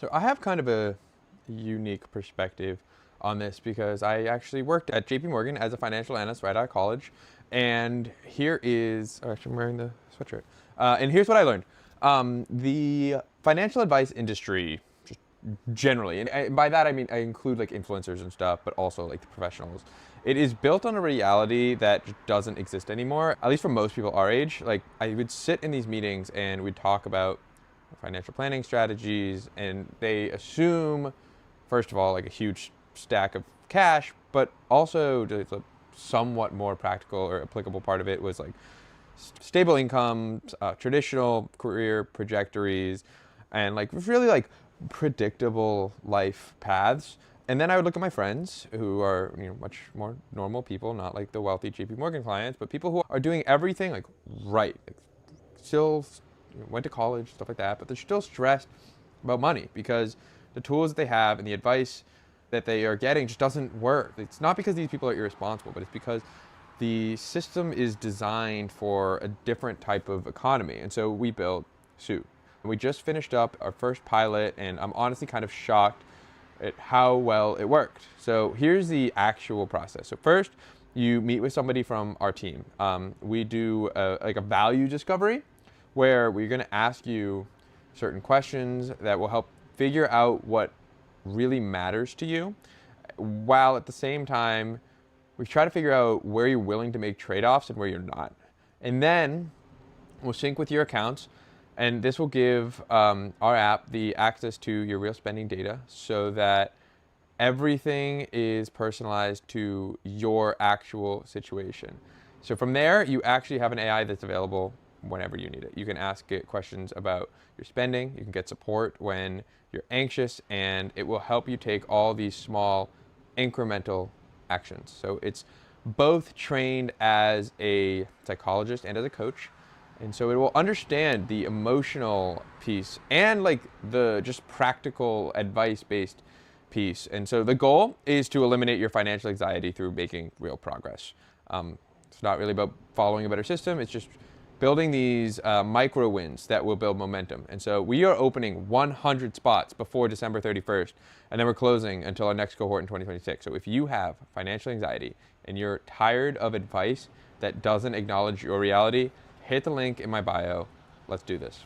So I have kind of a unique perspective on this because I actually worked at JP Morgan as a financial analyst right out of college. And here is, oh, actually, I'm wearing the sweatshirt. And here's what I learned. The financial advice industry, just generally, and by that I mean I include like influencers and stuff, but also like the professionals. It is built on a reality that just doesn't exist anymore, at least for most people our age. Like I would sit in these meetings and we'd talk about financial planning strategies, and they assume, first of all, like a huge stack of cash, but also the somewhat more practical or applicable part of it was like stable income, traditional career trajectories, and like really like predictable life paths. And then I would look at my friends who are much more normal people, not like the wealthy JP Morgan clients, but people who are doing everything like right, like still went to college, stuff like that, but they're still stressed about money because the tools that they have and the advice that they are getting just doesn't work. It's not because these people are irresponsible, but it's because the system is designed for a different type of economy. And so we built Suit. We just finished up our first pilot, and I'm honestly kind of shocked at how well it worked. So here's the actual process. So first, you meet with somebody from our team. We do like a value discovery where we're going to ask you certain questions that will help figure out what really matters to you, while at the same time we try to figure out where you're willing to make trade-offs and where you're not. And then we'll sync with your accounts, and this will give our app the access to your real spending data so that everything is personalized to your actual situation. So from there, you actually have an AI that's available whenever you need it. You can ask it questions about your spending, you can get support when you're anxious, and it will help you take all these small incremental actions. So it's both trained as a psychologist and as a coach. And so it will understand the emotional piece and like the just practical advice based piece. And so the goal is to eliminate your financial anxiety through making real progress. It's not really about following a better system. It's just building these micro wins that will build momentum. And so we are opening 100 spots before December 31st, and then we're closing until our next cohort in 2026. So if you have financial anxiety and you're tired of advice that doesn't acknowledge your reality, hit the link in my bio. Let's do this.